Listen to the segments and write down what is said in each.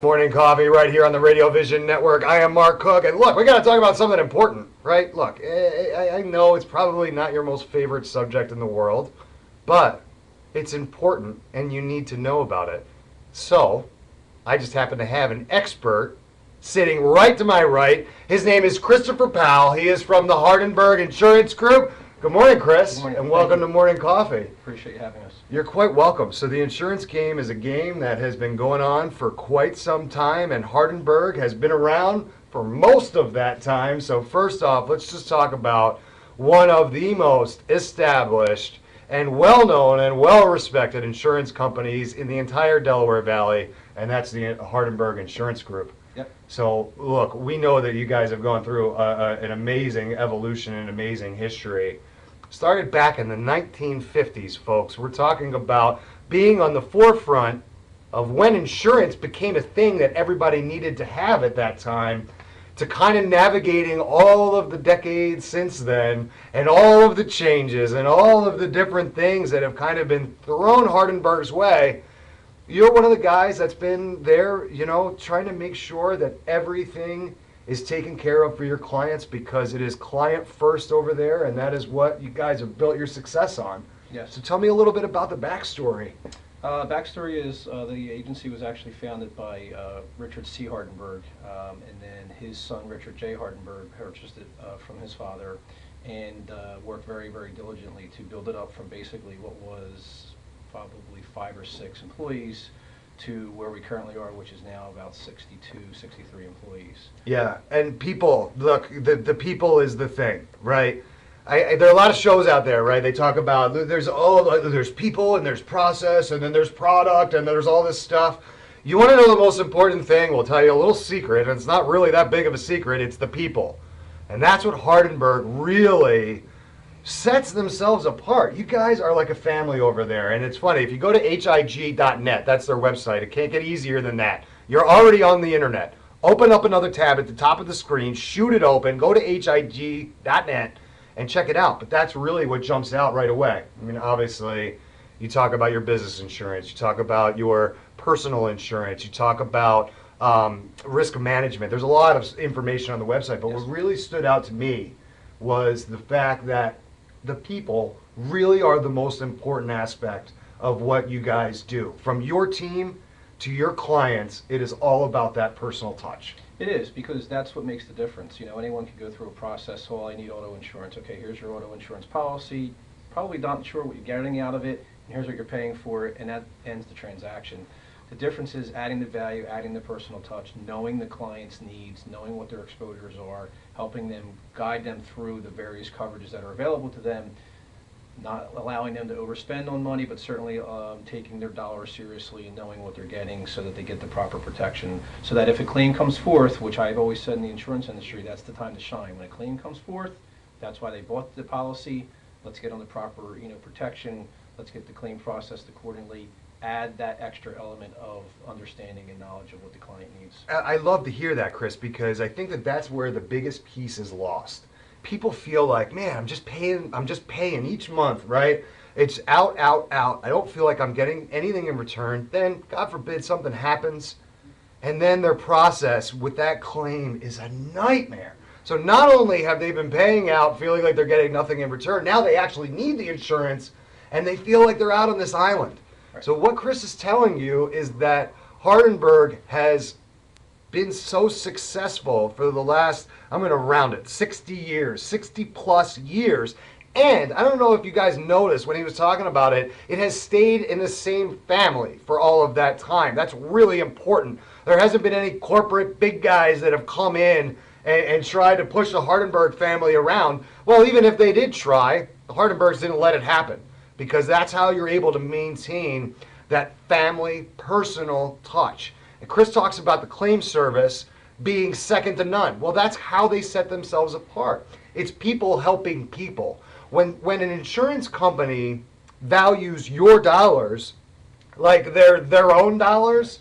Morning coffee right here on the Radio Vision Network. I am Mark Cook, and look, we got to talk about something important, right? Look, I know it's probably not your most favorite subject in the world, but it's important, and you need to know about it. So, I just happen to have an expert sitting right to my right. His name is Christopher Powell. He is from the Hardenbergh Insurance Group. Good morning, Chris, Good morning. and welcome to Morning Coffee. Appreciate you having us. You're quite welcome. So the insurance game is a game that has been going on for quite some time, and Hardenbergh has been around for most of that time. So first off, let's just talk about one of the most established and well-known and well-respected insurance companies in the entire Delaware Valley, and that's the Hardenbergh Insurance Group. Yep. So look, we know that you guys have gone through an amazing evolution and amazing history. Started back in the 1950s, folks. We're talking about being on the forefront of when insurance became a thing that everybody needed to have at that time, to kind of navigating all of the decades since then and all of the changes and all of the different things that have kind of been thrown Hardenbergh's way. You're one of the guys that's been there, trying to make sure that everything is taken care of for your clients, because it is client first over there, and that is what you guys have built your success on. Yes. So tell me a little bit about the backstory. Backstory is the agency was actually founded by Richard C. Hardenbergh, and then his son Richard J. Hardenbergh purchased it from his father, and worked very, very diligently to build it up from basically what was probably 5 or 6 employees to where we currently are, which is now about 62, 63 employees. Yeah, and people, look, the people is the thing, right? There are a lot of shows out there, right? They talk about there's people and there's process and then there's product and there's all this stuff. You want to know the most important thing? We'll tell you a little secret, and it's not really that big of a secret. It's the people. And that's what Hardenbergh really sets themselves apart. You guys are like a family over there, and it's funny, if you go to hig.net, that's their website, it can't get easier than that. You're already on the internet. Open up another tab at the top of the screen, shoot it open, go to hig.net and check it out. But that's really what jumps out right away. I mean, obviously, you talk about your business insurance, you talk about your personal insurance, you talk about risk management. There's a lot of information on the website, but Yes. what really stood out to me was the fact that the people really are the most important aspect of what you guys do. From your team to your clients, it is all about that personal touch. It is, because that's what makes the difference. Anyone can go through a process. So, I need auto insurance. Okay, here's your auto insurance policy. Probably not sure what you're getting out of it, and here's what you're paying for it, and that ends the transaction. The difference is adding the value, adding the personal touch, knowing the client's needs, knowing what their exposures are, helping them, guide them through the various coverages that are available to them, not allowing them to overspend on money, but certainly taking their dollars seriously and knowing what they're getting so that they get the proper protection. So that if a claim comes forth, which I've always said in the insurance industry, that's the time to shine. When a claim comes forth, that's why they bought the policy. Let's get on the proper protection. Let's get the claim processed accordingly. Add that extra element of understanding and knowledge of what the client needs. I love to hear that, Chris, because I think that that's where the biggest piece is lost. People feel like, man, I'm just paying each month, right? It's out. I don't feel like I'm getting anything in return. Then, God forbid, something happens, and then their process with that claim is a nightmare. So not only have they been paying out, feeling like they're getting nothing in return, now they actually need the insurance, and they feel like they're out on this island. Right. So what Chris is telling you is that Hardenbergh has been so successful for the last, I'm going to round it, 60 years, 60 plus years. And I don't know if you guys noticed when he was talking about it, it has stayed in the same family for all of that time. That's really important. There hasn't been any corporate big guys that have come in and tried to push the Hardenbergh family around. Well, even if they did try, the Hardenberghs didn't let it happen, because that's how you're able to maintain that family personal touch. And Chris talks about the claim service being second to none. Well, that's how they set themselves apart. It's people helping people. When an insurance company values your dollars like they're their own dollars,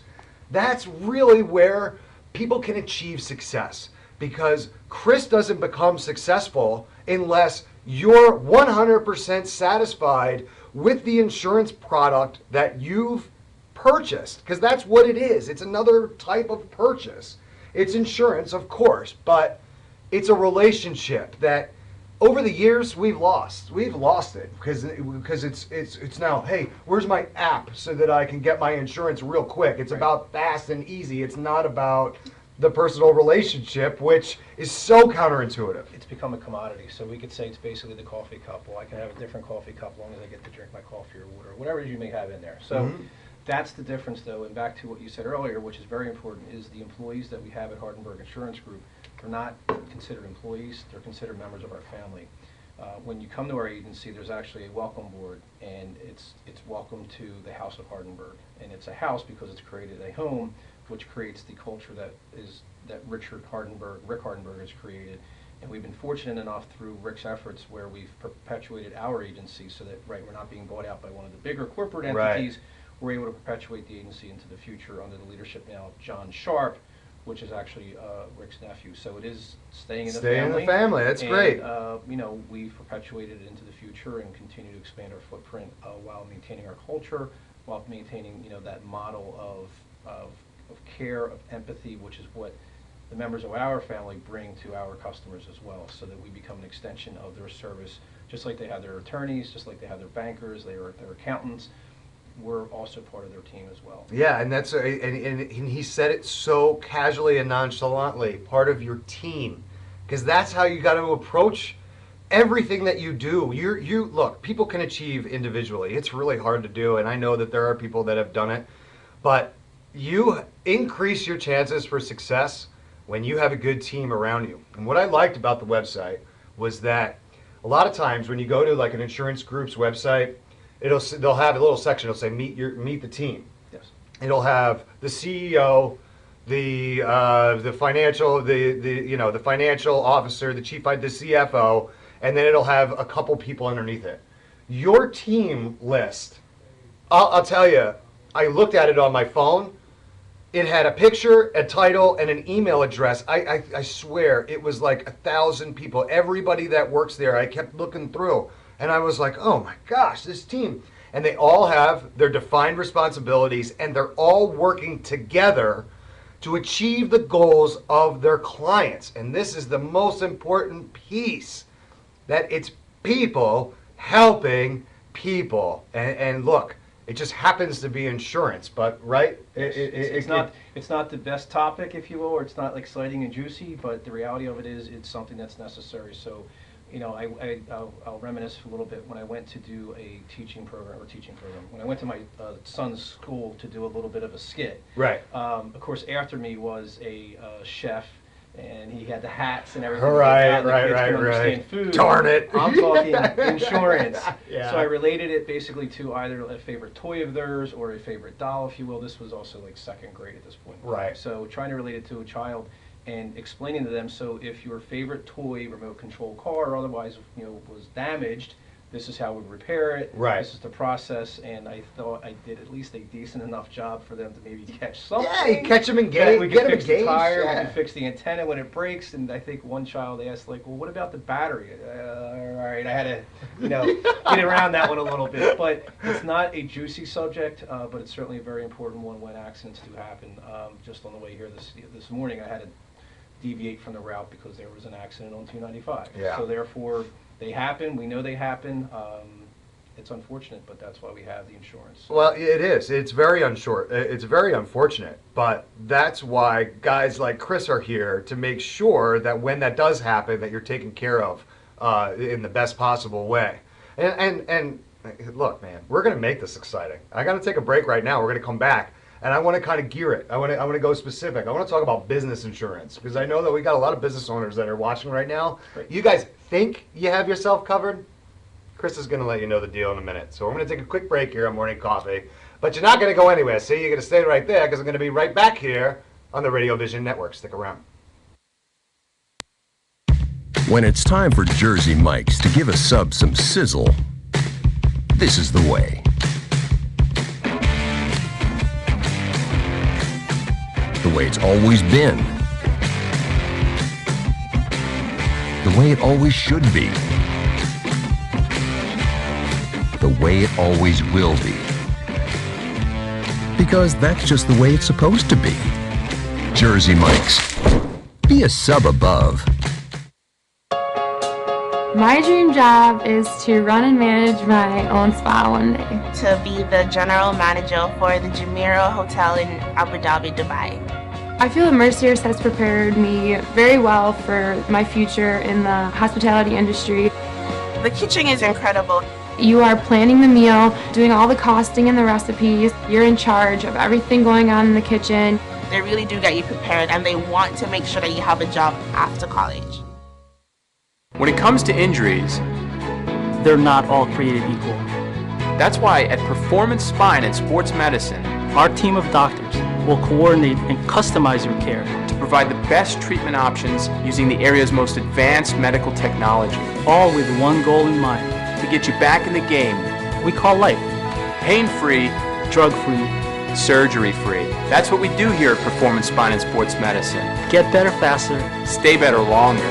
that's really where people can achieve success. Because Chris doesn't become successful unless you're 100% satisfied with the insurance product that you've purchased, because that's what it is. It's another type of purchase. It's insurance, of course, but it's a relationship that over the years we've lost. We've lost it because it's now, hey, where's my app so that I can get my insurance real quick? It's about fast and easy. It's not about the personal relationship, which is so counterintuitive. It's become a commodity. So we could say it's basically the coffee cup. Well, I can have a different coffee cup as long as I get to drink my coffee or water, whatever it is you may have in there. So that's the difference, though. And back to what you said earlier, which is very important, is the employees that we have at Hardenbergh Insurance Group are not considered employees. They're considered members of our family. When you come to our agency, there's actually a welcome board, and it's welcome to the House of Hardenbergh. And it's a house because it's created a home, which creates the culture that Rick Hardenbergh has created. And we've been fortunate enough through Rick's efforts where we've perpetuated our agency so that, we're not being bought out by one of the bigger corporate entities. Right. We're able to perpetuate the agency into the future under the leadership now of John Sharp, which is actually Rick's nephew. So it is staying in the family. Staying in the family, that's great. We've perpetuated it into the future and continue to expand our footprint while maintaining our culture, while maintaining, that model of care, of empathy, which is what the members of our family bring to our customers as well, so that we become an extension of their service, just like they have their attorneys, just like they have their bankers, their accountants. We're also part of their team as well. Yeah, and that's and he said it so casually and nonchalantly, part of your team, because that's how you got to approach everything that you do. You look, people can achieve individually. It's really hard to do, and I know that there are people that have done it, but you increase your chances for success when you have a good team around you. And what I liked about the website was that a lot of times when you go to like an insurance group's website, they'll have a little section. It'll say meet the team. Yes. It'll have the CEO, the financial the financial officer, the CFO, and then it'll have a couple people underneath it. Your team list, I'll tell you, I looked at it on my phone. It had a picture, a title, and an email address. I swear it was like 1,000 people. Everybody that works there, I kept looking through. And I was like, oh my gosh, this team. And they all have their defined responsibilities, and they're all working together to achieve the goals of their clients. And this is the most important piece, that it's people helping people. And look, it just happens to be insurance, but right? It's not the best topic, if you will, or it's not exciting and juicy, but the reality of it is it's something that's necessary. So, I'll reminisce a little bit when I went to do a teaching program. When I went to my son's school to do a little bit of a skit. Right. Of course, after me was a chef, and he had the hats and everything. Right. Food. Darn it. I'm talking insurance. Yeah. So I related it basically to either a favorite toy of theirs or a favorite doll, if you will. This was also like second grade at this point. Right. So trying to relate it to a child and explaining to them, so if your favorite toy, remote control car or otherwise, was damaged, this is how we repair it. Right. This is the process, and I thought I did at least a decent enough job for them to maybe catch something. Yeah, you catch them engaged. We can fix the tire, we can fix the antenna when it breaks, and I think one child asked, like, well, what about the battery? All right, I had to, get around that one a little bit. But it's not a juicy subject, but it's certainly a very important one when accidents do happen. Just on the way here this morning, I had to deviate from the route because there was an accident on 295. Yeah. So therefore, they happen. We know they happen. It's unfortunate, but that's why we have the insurance. Well, it is. It's very unfortunate, but that's why guys like Chris are here to make sure that when that does happen, that you're taken care of in the best possible way. And look, man, we're going to make this exciting. I got to take a break right now. We're going to come back. And I want to kind of gear it. I want to go specific. I want to talk about business insurance because I know that we got a lot of business owners that are watching right now. Great. You guys think you have yourself covered? Chris is going to let you know the deal in a minute. So we're going to take a quick break here on Morning Coffee. But you're not going to go anywhere. See, you're going to stay right there because I'm going to be right back here on the Radio Vision Network. Stick around. When it's time for Jersey Mike's to give a sub some sizzle, this is the way. The way it's always been. The way it always should be. The way it always will be. because that's just the way it's supposed to be. Jersey Mike's. Be a sub above. My dream job is to run and manage my own spa one day. To be the general manager for the Jumeirah Hotel in Abu Dhabi, Dubai. I feel that Merciers has prepared me very well for my future in the hospitality industry. The kitchen is incredible. You are planning the meal, doing all the costing and the recipes. You're in charge of everything going on in the kitchen. They really do get you prepared, and they want to make sure that you have a job after college. When it comes to injuries, they're not all created equal. that's why at Performance Spine and Sports Medicine, Our team of doctors will coordinate and customize your care to provide the best treatment options using the area's most advanced medical technology, all with one goal in mind. to get you back in the game, We call life pain-free, drug-free. surgery-free. That's what we do here at Performance Spine and Sports Medicine. Get better faster. Stay better longer.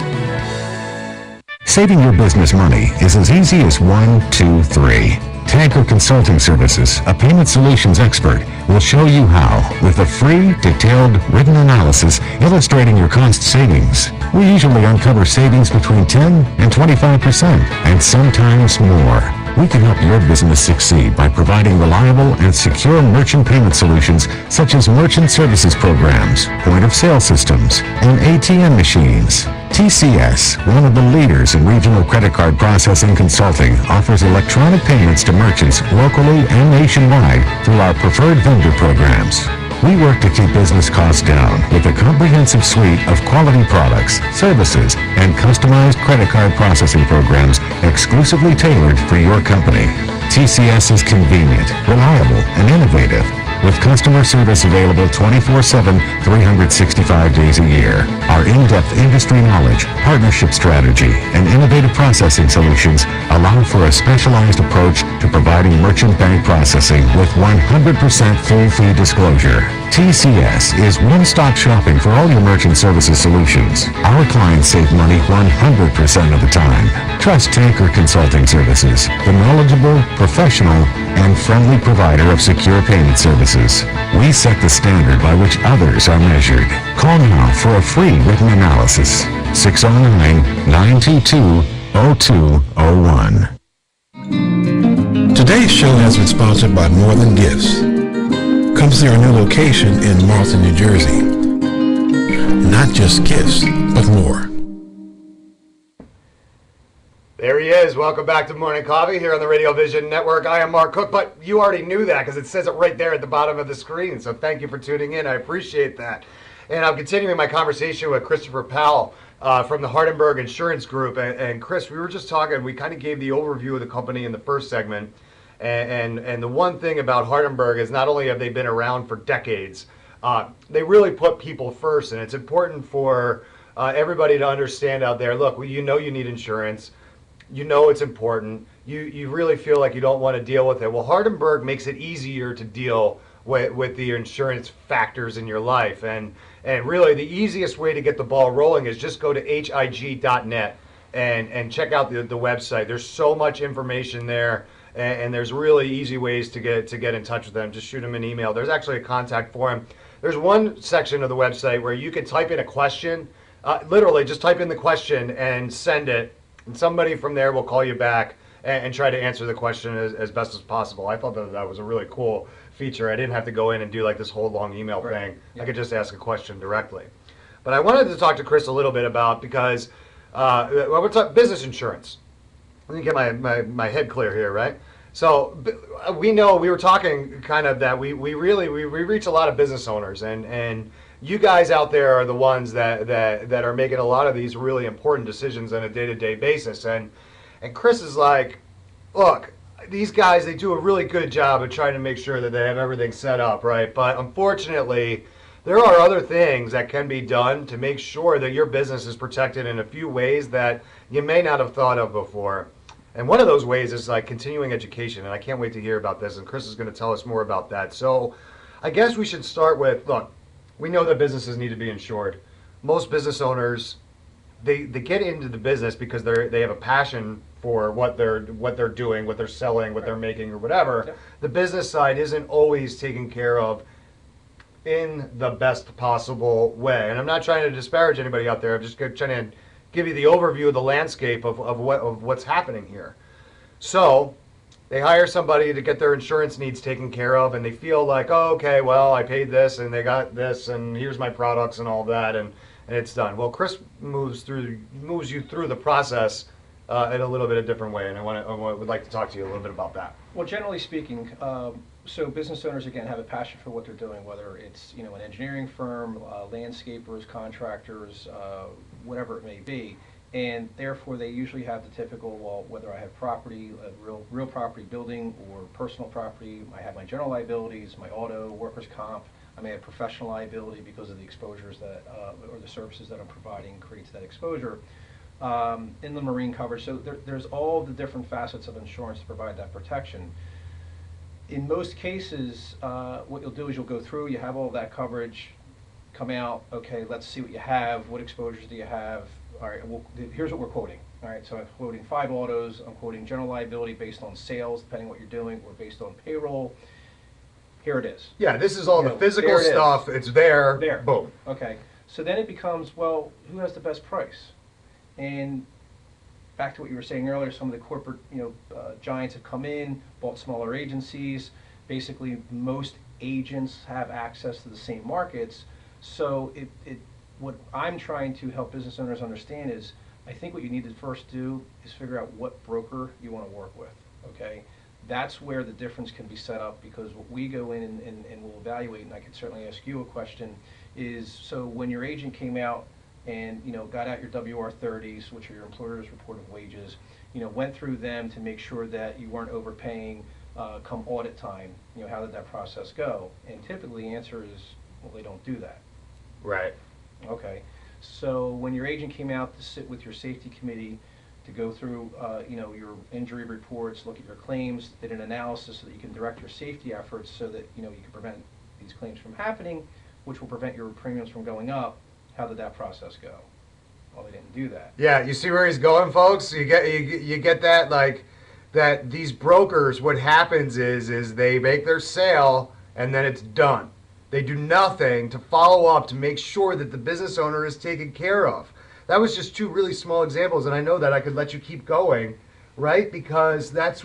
Saving your business money is as easy as 1, 2, 3. Tanker Consulting Services, a payment solutions expert, will show you how with a free, detailed, written analysis illustrating your cost savings. We usually uncover savings between 10 and 25%, and sometimes more. We can help your business succeed by providing reliable and secure merchant payment solutions such as merchant services programs, point-of-sale systems, and ATM machines. TCS, one of the leaders in regional credit card processing consulting, offers electronic payments to merchants locally and nationwide through our preferred vendor programs. We work to keep business costs down with a comprehensive suite of quality products, services, and customized credit card processing programs exclusively tailored for your company. TCS is convenient, reliable, and innovative, with customer service available 24/7, 365 days a year. Our in-depth industry knowledge, partnership strategy, and innovative processing solutions allow for a specialized approach to providing merchant bank processing with 100% full fee disclosure. TCS is one-stop shopping for all your merchant services solutions. Our clients save money 100% of the time. Trust Tanker Consulting Services, the knowledgeable, professional, and friendly provider of secure payment services. We set the standard by which others are measured. Call now for a free written analysis. 609-922-0201. Today's show has been sponsored by More Than Gifts. Come see our new location in Marlton, New Jersey. Not just gifts, but more. There he is. Welcome back to Morning Coffee here on the Radio Vision Network. I am Mark Cook, but you already knew that because it says it right there at the bottom of the screen. So thank you for tuning in. I appreciate that. And I'm continuing my conversation with Christopher Powell from the Hardenbergh Insurance Group. And Chris, we were just talking, we kind of gave the overview of the company in the first segment. And the one thing about Hardenbergh is not only have they been around for decades, they really put people first. And it's important for everybody to understand out there, look, you know you need insurance. You know it's important. You really feel like you don't want to deal with it. Well, Hardenbergh makes it easier to deal with the insurance factors in your life. And really the easiest way to get the ball rolling is just go to hig.net and check out the website. There's so much information there, and there's really easy ways to get in touch with them. Just shoot them an email. There's actually a contact form. There's one section of the website where you can type in a question. Literally, just type in the question and send it. And somebody from there will call you back and try to answer the question as best as possible. I thought that was a really cool feature. I didn't have to go in and do like this whole long email thing. Yeah. I could just ask a question directly. But I wanted to talk to Chris a little bit about, because we're talking business insurance. Let me get my head clear here, right? So we know, we were talking kind of that we reach a lot of business owners, and you guys out there are the ones that are making a lot of these really important decisions on a day-to-day basis. And Chris is like, look, these guys, they do a really good job of trying to make sure that they have everything set up, right? But unfortunately, there are other things that can be done to make sure that your business is protected in a few ways that you may not have thought of before. And one of those ways is like continuing education. And I can't wait to hear about this. And Chris is going to tell us more about that. So I guess we should start with, look, we know that businesses need to be insured. Most business owners, they get into the business because they have a passion for what they're doing, what they're selling, what they're making, or whatever. Yep. The business side isn't always taken care of in the best possible way. And I'm not trying to disparage anybody out there. I'm just trying to give you the overview of the landscape of what's happening here. So they hire somebody to get their insurance needs taken care of, and they feel like, oh, okay, well, I paid this, and they got this, and here's my products and all that, and it's done. Well, Chris moves you through the process in a little bit of a different way, and I would like to talk to you a little bit about that. Well, generally speaking, so business owners, again, have a passion for what they're doing, whether it's, an engineering firm, landscapers, contractors, whatever it may be. And therefore, they usually have the typical, well, whether I have property, real property, building, or personal property, I have my general liabilities, my auto, workers' comp, I may have professional liability because of the exposures that, or the services that I'm providing creates that exposure. In the marine coverage, so there's all the different facets of insurance to provide that protection. In most cases, what you'll do is you'll go through, you have all that coverage, come out, okay, let's see what you have, what exposures do you have, all right, well, here's what we're quoting. All right, so I'm quoting 5 autos, I'm quoting general liability based on sales, depending on what you're doing, or based on payroll. Here it is. Yeah, this is all the physical stuff. It's there. There. Boom. Okay, so then it becomes, well, who has the best price? And back to what you were saying earlier, some of the corporate, giants have come in, bought smaller agencies. Basically, most agents have access to the same markets. So what I'm trying to help business owners understand is, I think what you need to first do is figure out what broker you want to work with, okay? That's where the difference can be set up, because what we go in and we'll evaluate, and I can certainly ask you a question, is so when your agent came out and got out your WR30s, which are your employer's report of wages, went through them to make sure that you weren't overpaying come audit time, how did that process go? And typically the answer is, well, they don't do that. Right. Okay, so when your agent came out to sit with your safety committee to go through, your injury reports, look at your claims, did an analysis so that you can direct your safety efforts so that, you can prevent these claims from happening, which will prevent your premiums from going up. How did that process go? Well, they didn't do that. Yeah, you see where he's going, folks? You get that, like, that these brokers, what happens is they make their sale and then it's done. They do nothing to follow up to make sure that the business owner is taken care of. That was just 2 really small examples, and I know that I could let you keep going, right? Because that's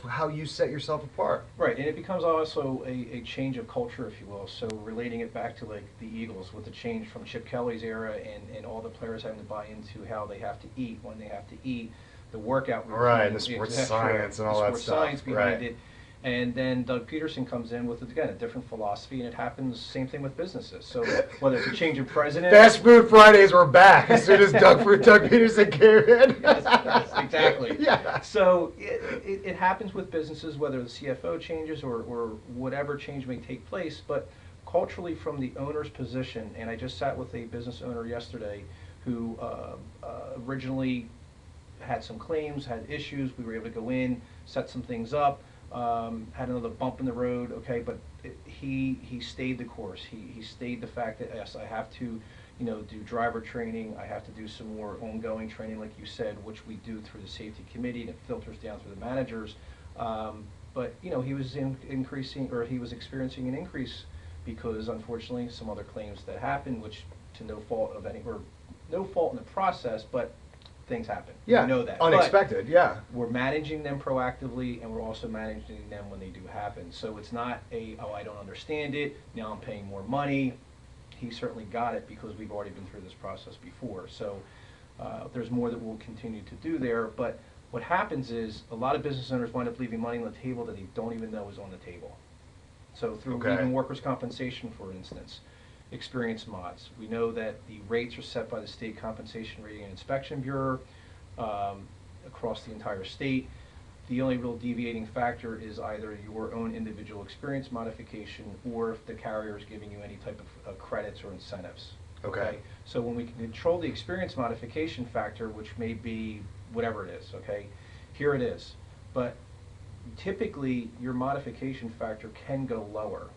how you set yourself apart. Right, and it becomes also a change of culture, if you will. So relating it back to like the Eagles with the change from Chip Kelly's era and all the players having to buy into how they have to eat, when they have to eat, the workout routine. Right, the sports science and all that stuff. Sports science behind right. it. And then Doug Peterson comes in with, again, a different philosophy, and it happens, same thing with businesses. So whether it's a change of president. Fast Food Fridays were back as soon as Doug Peterson came in. Yes, exactly. Yeah. So it happens with businesses, whether the CFO changes or whatever change may take place, but culturally from the owner's position, and I just sat with a business owner yesterday who originally had some claims, had issues, we were able to go in, set some things up. Had another bump in the road, okay, but he stayed the course. He stayed the fact that, yes, I have to, do driver training. I have to do some more ongoing training, like you said, which we do through the safety committee, and it filters down through the managers. But he was he was experiencing an increase because, unfortunately, some other claims that happened, which to no fault in the process, but things happen. Yeah, we know that. unexpected. But yeah, we're managing them proactively, and we're also managing them when they do happen. So it's not I don't understand it, now I'm paying more money. He certainly got it because we've already been through this process before. So there's more that we'll continue to do there. But what happens is a lot of business owners wind up leaving money on the table that they don't even know is on the table. So through even workers' compensation, for instance, experience mods. We know that the rates are set by the State Compensation Rating and Inspection Bureau across the entire state. The only real deviating factor is either your own individual experience modification or if the carrier is giving you any type of credits or incentives. Okay. So when we can control the experience modification factor, which may be whatever it is, okay, here it is. But typically your modification factor can go lower.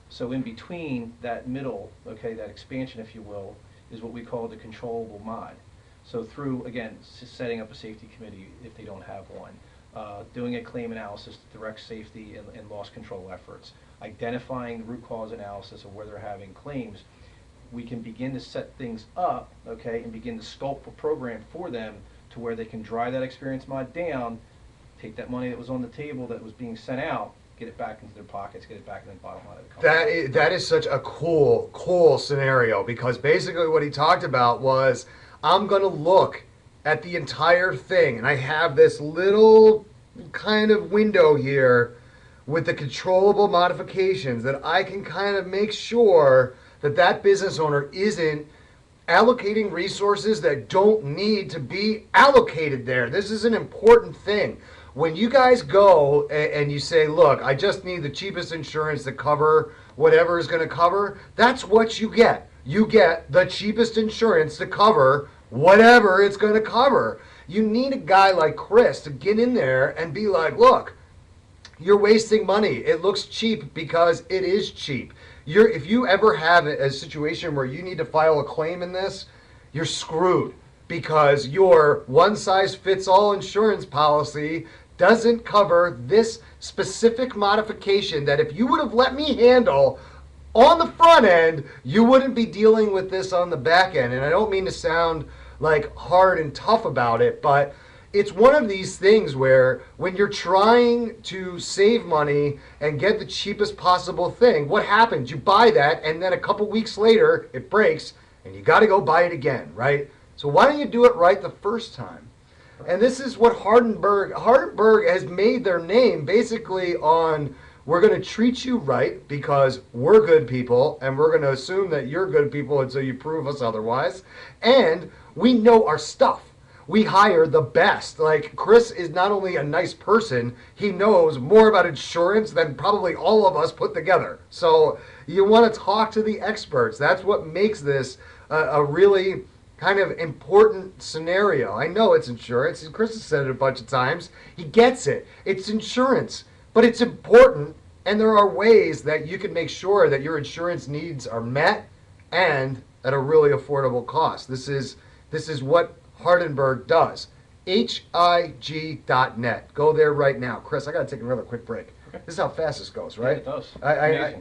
So in between that middle, okay, that expansion, if you will, is what we call the controllable mod. So through, again, setting up a safety committee if they don't have one, doing a claim analysis to direct safety and loss control efforts, identifying the root cause analysis of where they're having claims, we can begin to set things up, okay, and begin to sculpt a program for them to where they can drive that experience mod down, take that money that was on the table that was being sent out, get it back into their pockets, get it back in the bottom line of the company. That is such a cool scenario, because basically what he talked about was, I'm going to look at the entire thing, and I have this little kind of window here with the controllable modifications that I can kind of make sure that that business owner isn't allocating resources that don't need to be allocated there. This is an important thing. When you guys go and you say, look, I just need the cheapest insurance to cover whatever is going to cover, that's what you get. You get the cheapest insurance to cover whatever it's going to cover. You need a guy like Chris to get in there and be like, look, you're wasting money. It looks cheap because it is cheap. If you ever have a situation where you need to file a claim in this, you're screwed, because your one-size-fits-all insurance policy doesn't cover this specific modification that if you would have let me handle on the front end, you wouldn't be dealing with this on the back end. And I don't mean to sound like hard and tough about it, but it's one of these things where when you're trying to save money and get the cheapest possible thing, what happens? You buy that, and then a couple weeks later it breaks and you got to go buy it again, right? So why don't you do it right the first time? And this is what Hardenbergh has made their name basically on, we're going to treat you right because we're good people, and we're going to assume that you're good people until you prove us otherwise. And we know our stuff. We hire the best. Like, Chris is not only a nice person, he knows more about insurance than probably all of us put together. So you want to talk to the experts. That's what makes this a really kind of important scenario. I know it's insurance, and Chris has said it a bunch of times. He gets it. It's insurance, but it's important, and there are ways that you can make sure that your insurance needs are met and at a really affordable cost. This is what Hardenbergh does. HIG.net. Go there right now. Chris, I got to take another quick break. Okay. This is how fast this goes, right? Yeah, it does.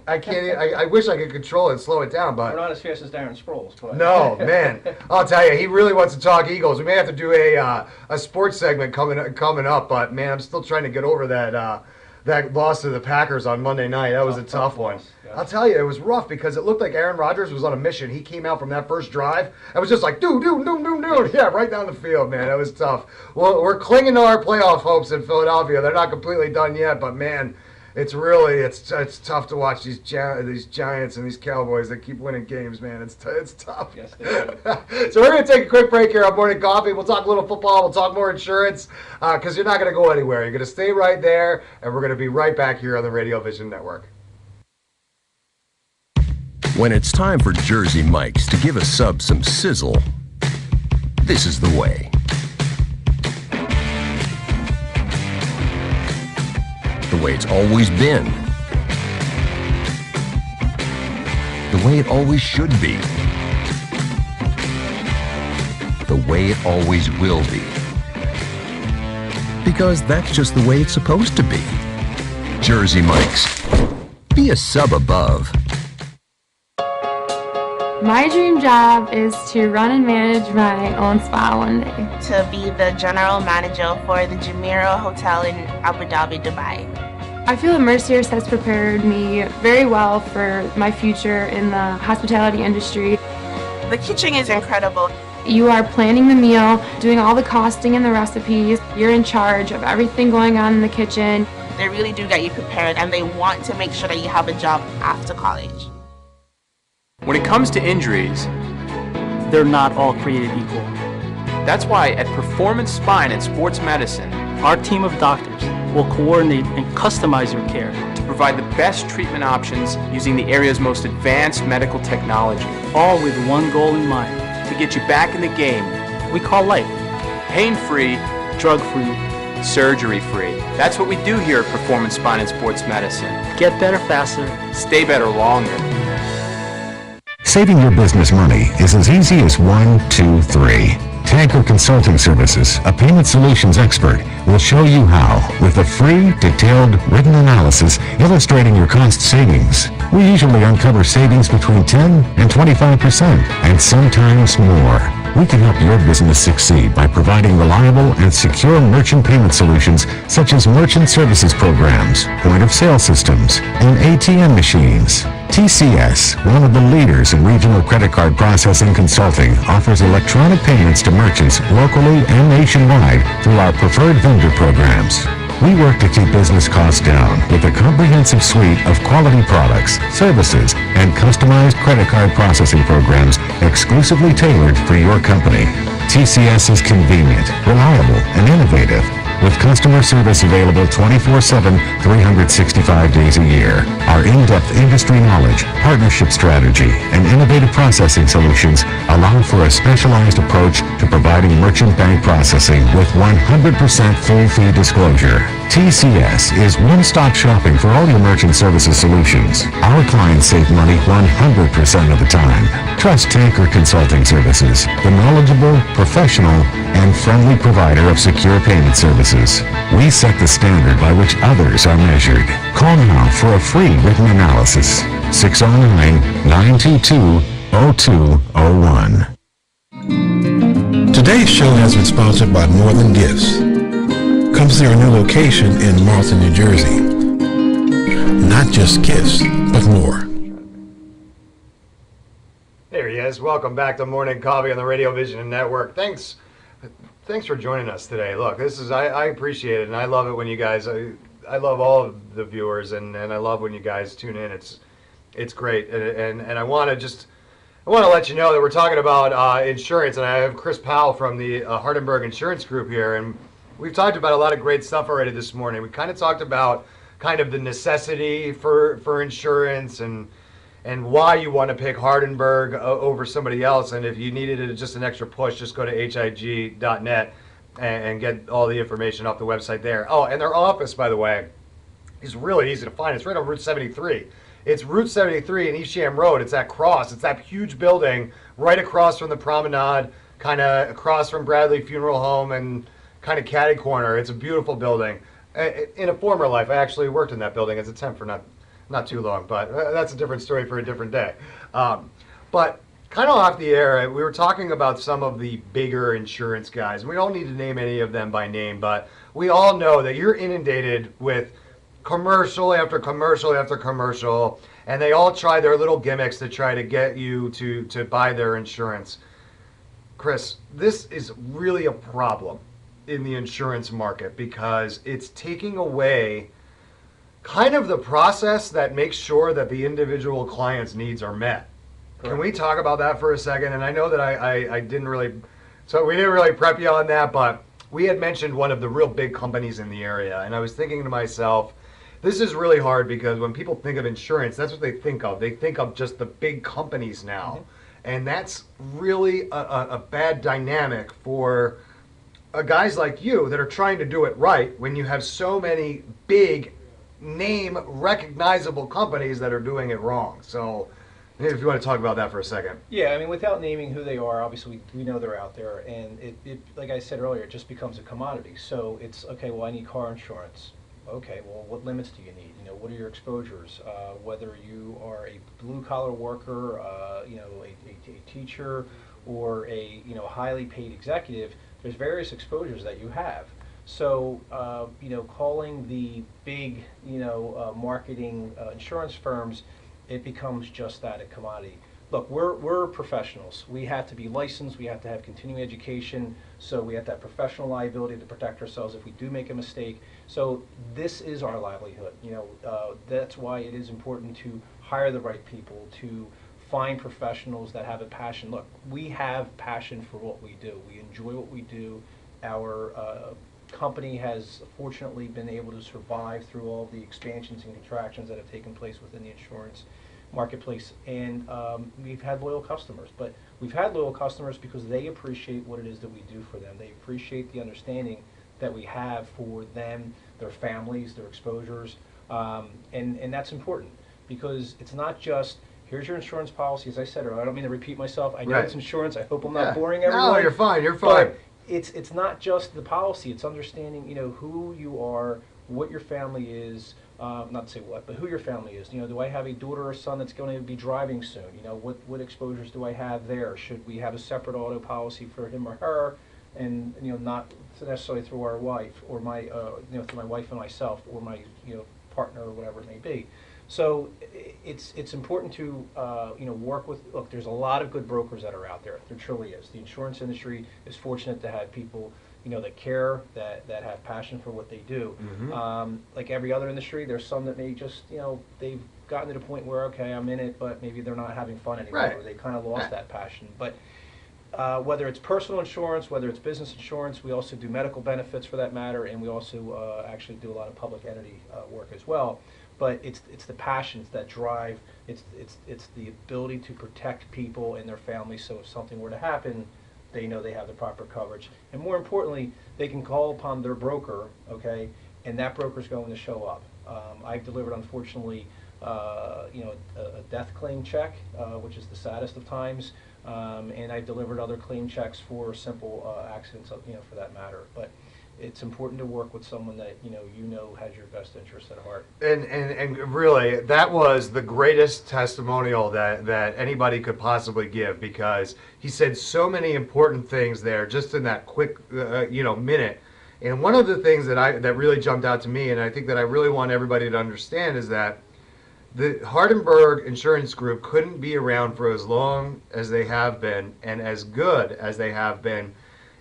I can't. I wish I could control it and slow it down, but we're not as fast as Darren Sproles. But no, man. I'll tell you, he really wants to talk Eagles. We may have to do a sports segment coming up, but man, I'm still trying to get over that loss to the Packers on Monday night. That was a tough one. Yeah. I'll tell you, it was rough because it looked like Aaron Rodgers was on a mission. He came out from that first drive. It was just like, dude. Yeah, right down the field, man. That was tough. Well, we're clinging to our playoff hopes in Philadelphia. They're not completely done yet, but man, it's tough to watch these Giants and these Cowboys that keep winning games, man. It's tough. Yes, they do. So we're going to take a quick break here on Morning Coffee. We'll talk a little football. We'll talk more insurance because you're not going to go anywhere. You're going to stay right there, and we're going to be right back here on the Radio Vision Network. When it's time for Jersey Mike's to give a sub some sizzle, this is the way. The way it's always been. The way it always should be. The way it always will be. Because that's just the way it's supposed to be. Jersey Mike's. Be a sub above. My dream job is to run and manage my own spa one day. To be the general manager for the Jumeirah Hotel in Abu Dhabi, Dubai. I feel that Merciers has prepared me very well for my future in the hospitality industry. The kitchen is incredible. You are planning the meal, doing all the costing and the recipes. You're in charge of everything going on in the kitchen. They really do get you prepared, and they want to make sure that you have a job after college. When it comes to injuries, They're not all created equal. that's why at Performance Spine and Sports Medicine, Our team of doctors will coordinate and customize your care. to provide the best treatment options using the area's most advanced medical technology All with one goal in mind. to get you back in the game, We call life pain-free, drug-free. surgery-free. That's what we do here at Performance Spine and Sports Medicine. Get better faster. Stay better longer. Saving your business money is as easy as 1, 2, 3. Tanker Consulting Services, a payment solutions expert, will show you how with a free, detailed, written analysis illustrating your cost savings. We usually uncover savings between 10 and 25%, and sometimes more. We can help your business succeed by providing reliable and secure merchant payment solutions such as merchant services programs, point-of-sale systems, and ATM machines. TCS, one of the leaders in regional credit card processing consulting, offers electronic payments to merchants locally and nationwide through our preferred vendor programs. We work to keep business costs down with a comprehensive suite of quality products, services, and customized credit card processing programs exclusively tailored for your company. TCS is convenient, reliable, and innovative, with customer service available 24/7, 365 days a year. Our in-depth industry knowledge, partnership strategy, and innovative processing solutions allow for a specialized approach to providing merchant bank processing with 100% full fee disclosure. TCS is one-stop shopping for all your merchant services solutions. Our clients save money 100% of the time. Trust Tanker Consulting Services, the knowledgeable, professional, and friendly provider of secure payment services. We set the standard by which others are measured. Call now for a free written analysis. 609-922-0201. Today's show has been sponsored by More Than Gifts. Come see our new location in Marlton, New Jersey. Not just gifts, but more. There he is. Welcome back to Morning Coffee on the Radio Vision Network. Thanks for joining us today. Look, this is I appreciate it, and I love it when you guys. I love all of the viewers, and I love when you guys tune in. It's great, and I want to let you know that we're talking about insurance, and I have Chris Powell from the Hardenbergh Insurance Group here, and we've talked about a lot of great stuff already this morning. We kind of talked about kind of the necessity for insurance and why you want to pick Hardenbergh over somebody else. And if you needed just an extra push, just go to hig.net and get all the information off the website there. Oh, and their office, by the way, is really easy to find. It's right on Route 73. It's Route 73 and East Sham Road. It's that cross. It's that huge building right across from the promenade, kind of across from Bradley Funeral Home and kind of catty corner. It's a beautiful building. In a former life, I actually worked in that building as a temp for not too long, but that's a different story for a different day. But kind of off the air, we were talking about some of the bigger insurance guys. We don't need to name any of them by name, but we all know that you're inundated with commercial after commercial after commercial, and they all try their little gimmicks to try to get you to buy their insurance. Chris, this is really a problem in the insurance market because it's taking away kind of the process that makes sure that the individual client's needs are met. Can we talk about that for a second? And I know that I didn't really, so we didn't really prep you on that, but we had mentioned one of the real big companies in the area, and I was thinking to myself, this is really hard because when people think of insurance, that's what they think of. They think of just the big companies now, and that's really a bad dynamic for guys like you that are trying to do it right when you have so many big name recognizable companies that are doing it wrong. So if you want to talk about that for a second. Yeah, I mean, without naming who they are, obviously we know they're out there, and it like I said earlier, it just becomes a commodity. So it's, okay, well, I need car insurance. Okay, well, what limits do you need? You know, what are your exposures? Whether you are a blue-collar worker, you know, a teacher, or a, you know, highly paid executive, there's various exposures that you have. So, you know, calling the big, you know, marketing insurance firms, it becomes just that, a commodity. Look, we're professionals. We have to be licensed. We have to have continuing education. So we have to have professional liability to protect ourselves if we do make a mistake. So this is our livelihood. You know, that's why it is important to hire the right people, to find professionals that have a passion. Look, we have passion for what we do. We enjoy what we do. Our company has fortunately been able to survive through all the expansions and contractions that have taken place within the insurance marketplace, and we've had loyal customers. But we've had loyal customers because they appreciate what it is that we do for them. They appreciate the understanding that we have for them, their families, their exposures, and that's important, because it's not just here's your insurance policy. As I said earlier, I don't mean to repeat myself. I know Right. it's insurance. I hope I'm Yeah. not boring everyone. No, you're fine. You're fine. But it's not just the policy. It's understanding, who you are, what your family is. Not to say what, but who your family is. Do I have a daughter or son that's going to be driving soon? What exposures do I have there? Should we have a separate auto policy for him or her, and not necessarily through our wife or my through my wife and myself or my partner or whatever it may be. So it's important to work with. Look, there's a lot of good brokers that are out there. There truly is. The insurance industry is fortunate to have people that care, that have passion for what they do. Like every other industry, there's some that may just they've gotten to the point where, okay, I'm in it, but maybe they're not having fun anymore. Right. Or they kind of lost that passion. But whether it's personal insurance, whether it's business insurance, we also do medical benefits for that matter, and we also actually do a lot of public entity work as well. But it's the passion, it's that drive, it's the ability to protect people and their families. So if something were to happen, they know they have the proper coverage, and more importantly, they can call upon their broker, okay, and that broker's going to show up. I've delivered, unfortunately, a death claim check, which is the saddest of times, and I've delivered other claim checks for simple accidents, for that matter. But it's important to work with someone that has your best interest at heart. And really, that was the greatest testimonial that anybody could possibly give, because he said so many important things there just in that quick minute. And one of the things that really jumped out to me, and I think that I really want everybody to understand, is that the Hardenbergh Insurance Group couldn't be around for as long as they have been and as good as they have been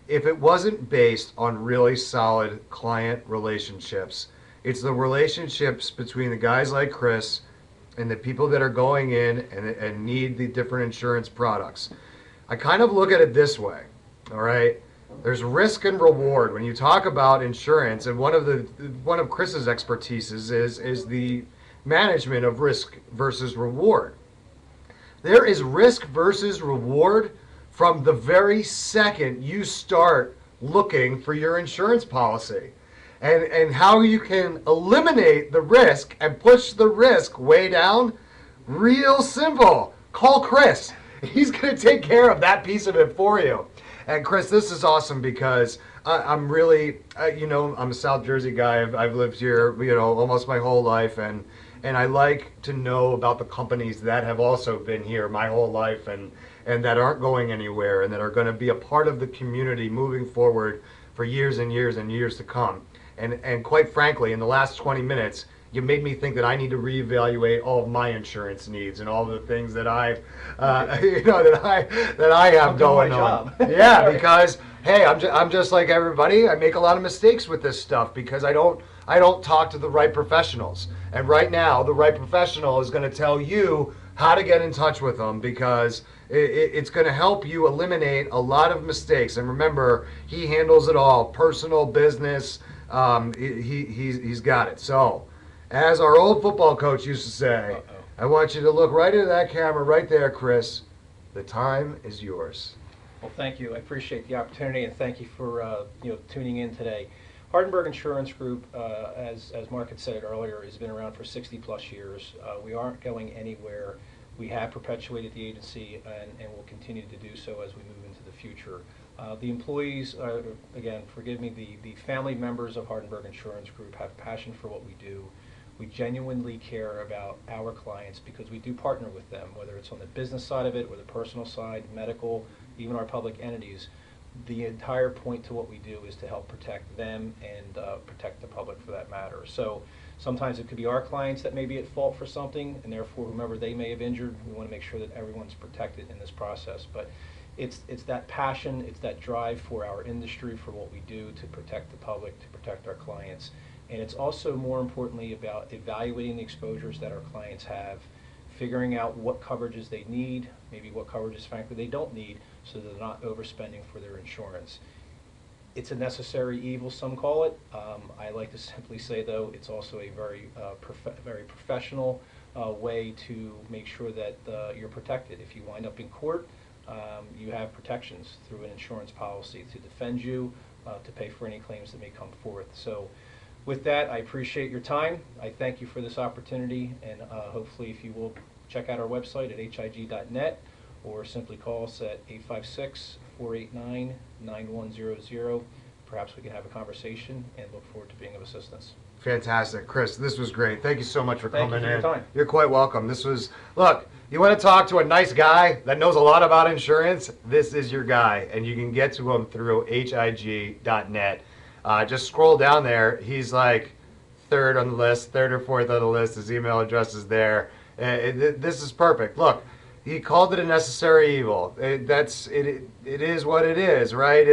if it wasn't based on really solid client relationships. It's the relationships between the guys like Chris and the people that are going in and need the different insurance products. I kind of look at it this way, all right? There's risk and reward. When you talk about insurance, and one of Chris's expertises is the management of risk versus reward. There is risk versus reward from the very second you start looking for your insurance policy, and how you can eliminate the risk and push the risk way down. Real simple. Call Chris. He's going to take care of that piece of it for you. And Chris, this is awesome because I'm really, I'm a South Jersey guy. I've lived here, almost my whole life, and I like to know about the companies that have also been here my whole life and that aren't going anywhere and that are going to be a part of the community moving forward for years and years and years to come. And quite frankly, in the last 20 minutes, you made me think that I need to reevaluate all of my insurance needs and all the things that I have going on. Yeah, because hey, I'm just like everybody. I make a lot of mistakes with this stuff because I don't talk to the right professionals. And right now, the right professional is going to tell you how to get in touch with them, because it's going to help you eliminate a lot of mistakes. And remember, he handles it all, personal, business. He's got it. So, as our old football coach used to say, I want you to look right into that camera right there, Chris. The time is yours. Well, thank you. I appreciate the opportunity, and thank you for tuning in today. Hardenbergh Insurance Group, as Mark had said earlier, has been around for 60 plus years. We aren't going anywhere. We have perpetuated the agency and will continue to do so as we move into the future. The employees, again, forgive me, the family members of Hardenbergh Insurance Group have passion for what we do. We genuinely care about our clients because we do partner with them, whether it's on the business side of it or the personal side, medical, even our public entities. The entire point to what we do is to help protect them and protect the public for that matter. So sometimes it could be our clients that may be at fault for something, and therefore whomever they may have injured, we want to make sure that everyone's protected in this process. But it's that passion, it's that drive for our industry, for what we do to protect the public, to protect our clients. And it's also more importantly about evaluating the exposures that our clients have, figuring out what coverages they need, maybe what coverages frankly they don't need, so that they're not overspending for their insurance. It's a necessary evil, some call it. I like to simply say, though, it's also a very professional way to make sure that you're protected. If you wind up in court, you have protections through an insurance policy to defend you, to pay for any claims that may come forth. So with that, I appreciate your time. I thank you for this opportunity, and hopefully if you will check out our website at hig.net or simply call us at 856-489-9100. Perhaps we can have a conversation and look forward to being of assistance. Fantastic. Chris, this was great. Thank you so much for coming in. Thank you for your time. You're quite welcome. Look, you want to talk to a nice guy that knows a lot about insurance? This is your guy, and you can get to him through hig.net. Just scroll down there. He's like third on the list, third or fourth on the list. His email address is there. This is perfect. Look, he called it a necessary evil. It is what it is, right?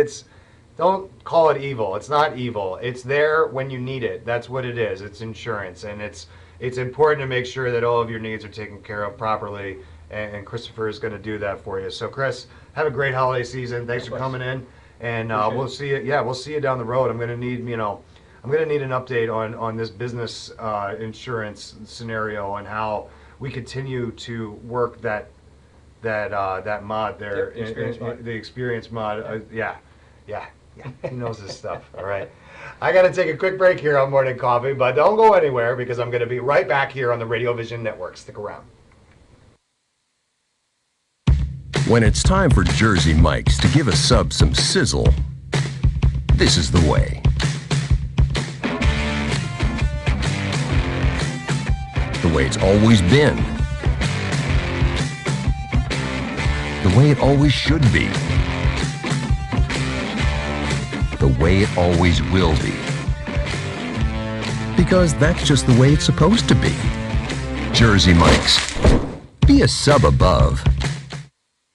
Don't call it evil. It's not evil. It's there when you need it. That's what it is. It's insurance, and it's important to make sure that all of your needs are taken care of properly, and Christopher is going to do that for you. So, Chris, have a great holiday season. Thanks for coming in, and we'll see you. Yeah, we'll see you down the road. I'm going to need an update on this business insurance scenario and how we continue to work that mod there, Yep, the experience mod. Yeah. He knows his stuff. All right. I got to take a quick break here on Morning Coffee, but don't go anywhere because I'm going to be right back here on the Radio Vision Network. Stick around. When it's time for Jersey Mike's to give a sub some sizzle, this is the way. The way it's always been. The way it always should be. The way it always will be. Because that's just the way it's supposed to be. Jersey Mike's. Be a sub above.